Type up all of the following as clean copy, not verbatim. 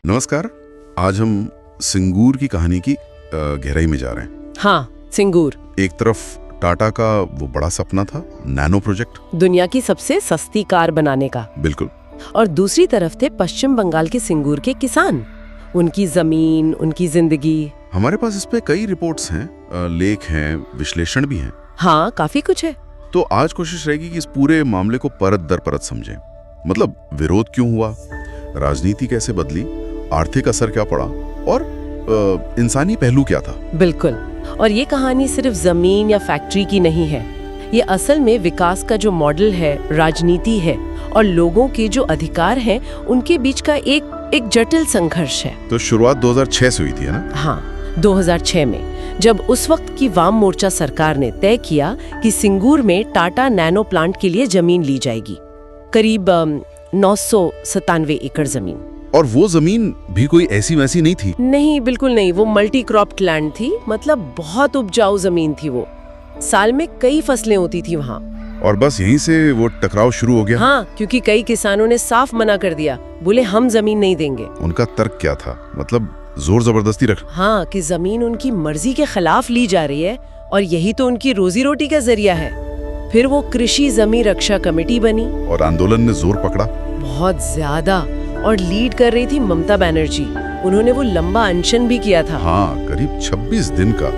नमस्कार। आज हम सिंगूर की कहानी की गहराई में जा रहे हैं। हाँ, सिंगूर एक तरफ टाटा का वो बड़ा सपना था, नैनो प्रोजेक्ट, दुनिया की सबसे सस्ती कार बनाने का, बिल्कुल। और दूसरी तरफ थे पश्चिम बंगाल के सिंगूर के किसान, उनकी जमीन, उनकी जिंदगी। हमारे पास इस पे कई रिपोर्ट्स हैं, लेख हैं, विश्लेषण भी हैं। हाँ, काफी कुछ है। तो आज कोशिश रहेगी कि इस पूरे मामले को परत दर परत समझें। मतलब विरोध क्यों हुआ, राजनीति कैसे बदली, आर्थिक असर क्या पड़ा और इंसानी पहलू क्या था। बिल्कुल। और ये कहानी सिर्फ जमीन या फैक्ट्री की नहीं है, ये असल में विकास का जो मॉडल है, राजनीति है और लोगों के जो अधिकार हैं, उनके बीच का एक जटिल संघर्ष है। तो शुरुआत 2006 से हुई थी, है ना? हाँ, 2006 में जब उस वक्त की वाम मोर्चा सरकार ने तय किया कि सिंगूर में टाटा नैनो प्लांट के लिए जमीन ली जाएगी, करीब 997 एकड़ जमीन। और वो जमीन भी कोई ऐसी वैसी नहीं थी। नहीं, बिल्कुल नहीं। वो मल्टी क्रॉप्ड लैंड थी, मतलब बहुत उपजाऊ जमीन थी वो। साल में कई फसलें होती थी वहाँ। और बस यहीं से वो टकराव शुरू हो गया। हाँ, क्योंकि कई किसानों ने साफ मना कर दिया, बोले हम जमीन नहीं देंगे। उनका तर्क क्या था? मतलब जोर जबरदस्ती रख। हाँ, कि जमीन उनकी मर्जी के खिलाफ ली जा रही है और यही तो उनकी रोजी रोटी का जरिया है। फिर वो कृषि जमीन रक्षा कमेटी बनी और आंदोलन ने जोर पकड़ा बहुत ज्यादा, और लीड कर रही थी ममता बनर्जी। उन्होंने वो लंबा अनशन भी किया था। हाँ, करीब 26 दिन का।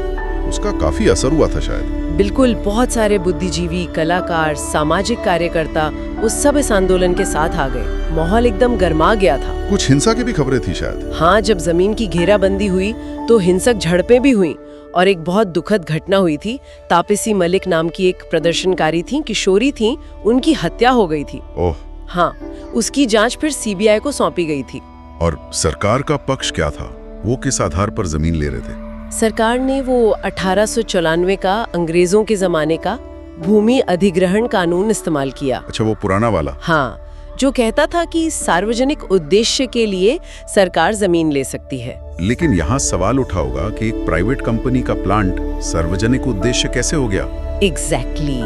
उसका काफी असर हुआ था शायद। बिल्कुल। बहुत सारे बुद्धिजीवी, कलाकार, सामाजिक कार्यकर्ता उस सब इस आंदोलन के साथ आ गए। माहौल एकदम गर्मा गया था। कुछ हिंसा की भी खबरें थी शायद। हाँ, जब जमीन की घेराबंदी हुई तो हिंसक झड़पें भी हुई और एक बहुत दुखद घटना हुई थी। तापसी मलिक नाम की एक प्रदर्शनकारी थी, किशोरी थी, उनकी हत्या हो गई थी। ओह। हाँ, उसकी जांच फिर सीबीआई को सौंपी गई थी। और सरकार का पक्ष क्या था? वो किस आधार पर जमीन ले रहे थे? सरकार ने वो 1894 का अंग्रेजों के जमाने का भूमि अधिग्रहण कानून इस्तेमाल किया। अच्छा, वो पुराना वाला। हाँ, जो कहता था कि सार्वजनिक उद्देश्य के लिए सरकार जमीन ले सकती है। लेकिन यहाँ सवाल उठा होगा कि एक प्राइवेट कंपनी का प्लांट सार्वजनिक उद्देश्य कैसे हो गया? एग्जैक्टली।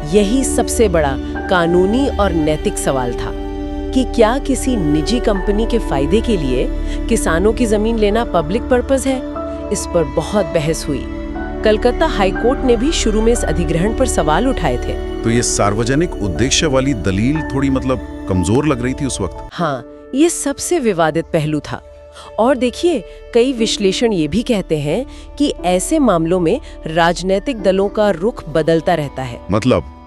यही सबसे बड़ा कानूनी और नैतिक सवाल था कि क्या किसी निजी कंपनी के फायदे के लिए किसानों की जमीन लेना पब्लिक पर्पस है। इस पर बहुत बहस हुई। कलकत्ता हाई कोर्ट ने भी शुरू में इस अधिग्रहण पर सवाल उठाए थे। तो ये सार्वजनिक उद्देश्य वाली दलील थोड़ी मतलब कमजोर लग रही थी उस वक्त। हाँ, ये सबसे विवादित पहलू था। और देखिए, कई विश्लेषण ये भी कहते हैं कि ऐसे मामलों में राजनीतिक दलों का रुख बदलता रहता है।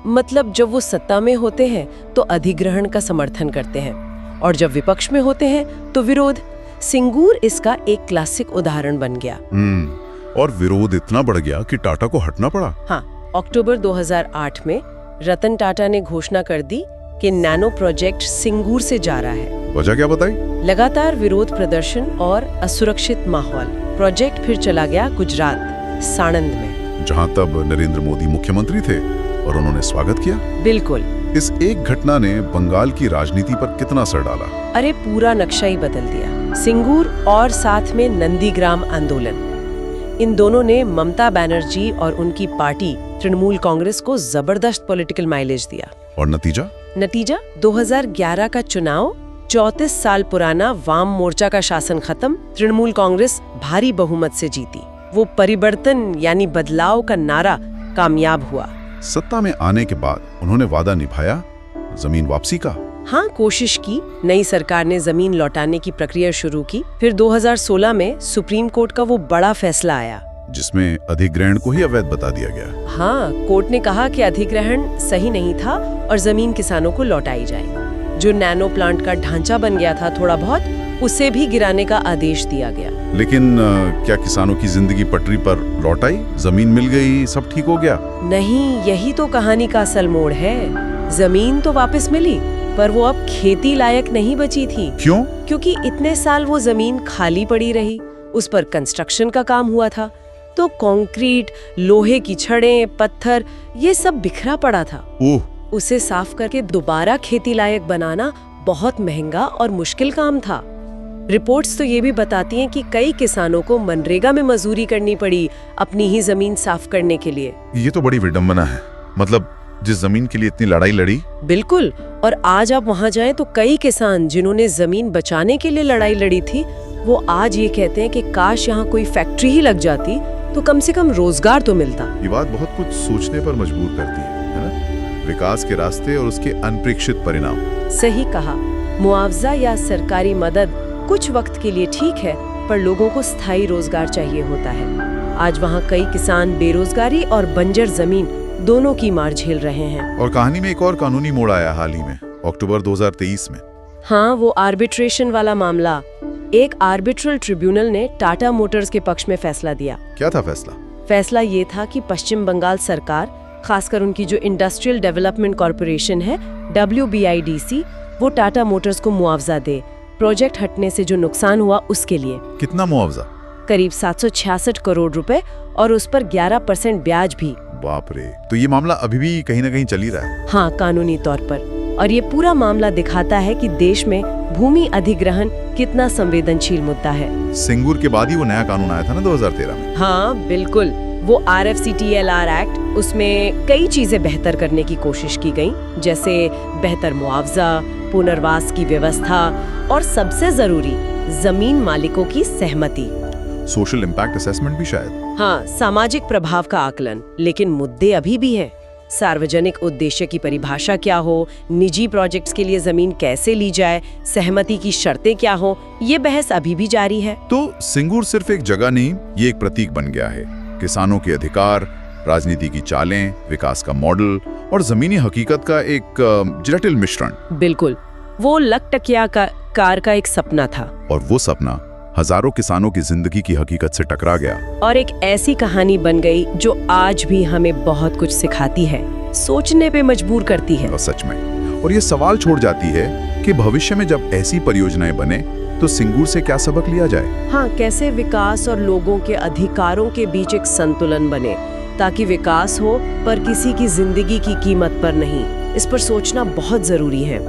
मतलब जब वो सत्ता में होते हैं तो अधिग्रहण का समर्थन करते हैं और जब विपक्ष में होते हैं तो विरोध। सिंगूर इसका एक क्लासिक उदाहरण बन गया। और विरोध इतना बढ़ गया कि टाटा को हटना पड़ा। हाँ, अक्टूबर 2008 में रतन टाटा ने घोषणा कर दी कि नैनो प्रोजेक्ट सिंगूर से जा रहा है। वजह क्या बताई? लगातार विरोध प्रदर्शन और असुरक्षित माहौल। प्रोजेक्ट फिर चला गया गुजरात, साणंद में, जहाँ तब नरेंद्र मोदी मुख्यमंत्री थे और उन्होंने स्वागत किया। बिल्कुल। इस एक घटना ने बंगाल की राजनीति पर कितना असर डाला? अरे, पूरा नक्शा ही बदल दिया। सिंगूर और साथ में नंदीग्राम आंदोलन, इन दोनों ने ममता बनर्जी और उनकी पार्टी तृणमूल कांग्रेस को जबरदस्त पॉलिटिकल माइलेज दिया। और नतीजा 2011 का चुनाव, 34 साल पुराना वाम मोर्चा का शासन खत्म, तृणमूल कांग्रेस भारी बहुमत से जीती। वो परिवर्तन यानी बदलाव का नारा कामयाब हुआ। सत्ता में आने के बाद उन्होंने वादा निभाया जमीन वापसी का। हाँ, कोशिश की। नई सरकार ने जमीन लौटाने की प्रक्रिया शुरू की। फिर 2016 में सुप्रीम कोर्ट का वो बड़ा फैसला आया जिसमें अधिग्रहण को ही अवैध बता दिया गया। हाँ, कोर्ट ने कहा कि अधिग्रहण सही नहीं था और जमीन किसानों को लौटाई जाए। जो नैनो प्लांट का ढांचा बन गया था थोड़ा बहुत, उसे भी गिराने का आदेश दिया गया। लेकिन क्या किसानों की जिंदगी पटरी पर लौट आई? जमीन मिल गई, सब ठीक हो गया? नहीं, यही तो कहानी का असल मोड़ है। जमीन तो वापस मिली, पर वो अब खेती लायक नहीं बची थी। क्यों? क्योंकि इतने साल वो जमीन खाली पड़ी रही, उस पर कंस्ट्रक्शन का काम हुआ था, तो कंक्रीट, लोहे की छड़ें, पत्थर, ये सब बिखरा पड़ा था। ओह। उसे साफ करके दोबारा खेती लायक बनाना बहुत महंगा और मुश्किल काम था। रिपोर्ट्स तो ये भी बताती हैं कि कई किसानों को मनरेगा में मजदूरी करनी पड़ी अपनी ही जमीन साफ करने के लिए। ये तो बड़ी विडंबना है। मतलब जिस जमीन के लिए इतनी लड़ाई लड़ी। बिल्कुल। और आज आप वहां जाएं तो कई किसान जिन्होंने जमीन बचाने के लिए लड़ाई लड़ी थी, वो आज ये कहते हैं कि काश यहाँ कोई फैक्ट्री ही लग जाती तो कम से कम रोजगार तो मिलता। ये बात बहुत कुछ सोचने पर मजबूर करती है ना? विकास के रास्ते और उसके अनपेक्षित परिणाम। सही कहा। मुआवजा या सरकारी मदद कुछ वक्त के लिए ठीक है, पर लोगों को स्थायी रोजगार चाहिए होता है। आज वहाँ कई किसान बेरोजगारी और बंजर जमीन दोनों की मार झेल रहे हैं। और कहानी में एक और कानूनी मोड़ आया हाल ही में, अक्टूबर 2023 में। हाँ, वो आर्बिट्रेशन वाला मामला। एक आर्बिट्रल ट्रिब्यूनल ने टाटा मोटर्स के पक्ष में फैसला दिया। क्या था फैसला? फैसला ये था कि पश्चिम बंगाल सरकार, खासकर उनकी जो इंडस्ट्रियल डेवलपमेंट कॉरपोरेशन है WBIDC, वो टाटा मोटर्स को मुआवजा दे, प्रोजेक्ट हटने से जो नुकसान हुआ उसके लिए। कितना मुआवजा? करीब 766 करोड़ रुपए, और उस पर 11% ब्याज भी। बाप रे, तो ये मामला अभी भी कहीं ना कहीं चल ही रहा है। हाँ, कानूनी तौर पर। और ये पूरा मामला दिखाता है कि देश में भूमि अधिग्रहण कितना संवेदनशील मुद्दा है। सिंगूर के बाद ही वो नया कानून आया था ना 2013 में। हाँ बिल्कुल, वो RFCTLR एक्ट, उसमें कई चीजें बेहतर करने की कोशिश की गई, जैसे बेहतर मुआवजा, पुनर्वास की व्यवस्था और सबसे जरूरी जमीन मालिकों की सहमति। सोशल इम्पैक्ट असेसमेंट भी शायद। हाँ, सामाजिक प्रभाव का आकलन। लेकिन मुद्दे अभी भी हैं। सार्वजनिक उद्देश्य की परिभाषा क्या हो, निजी प्रोजेक्ट्स के लिए जमीन कैसे ली जाए, सहमति की शर्तें क्या हो, ये बहस अभी भी जारी है। तो सिंगूर सिर्फ एक जगह नहीं, ये एक प्रतीक बन गया है। किसानों के अधिकार, राजनीति की चालें, विकास का मॉडल और जमीनी हकीकत का एक जटिल मिश्रण। बिल्कुल, वो लखटकिया कार का एक सपना था, और वो सपना हजारों किसानों की जिंदगी की हकीकत से टकरा गया और एक ऐसी कहानी बन गई जो आज भी हमें बहुत कुछ सिखाती है, सोचने पे मजबूर करती है। और सच में, और ये सवाल छोड़ जाती है कि भविष्य में जब ऐसी परियोजनाएं बने तो सिंगूर से क्या सबक लिया जाए। हाँ, कैसे विकास और लोगों के अधिकारों के बीच एक संतुलन बने, ताकि विकास हो पर किसी की जिंदगी की कीमत पर नहीं। इस पर सोचना बहुत जरूरी है।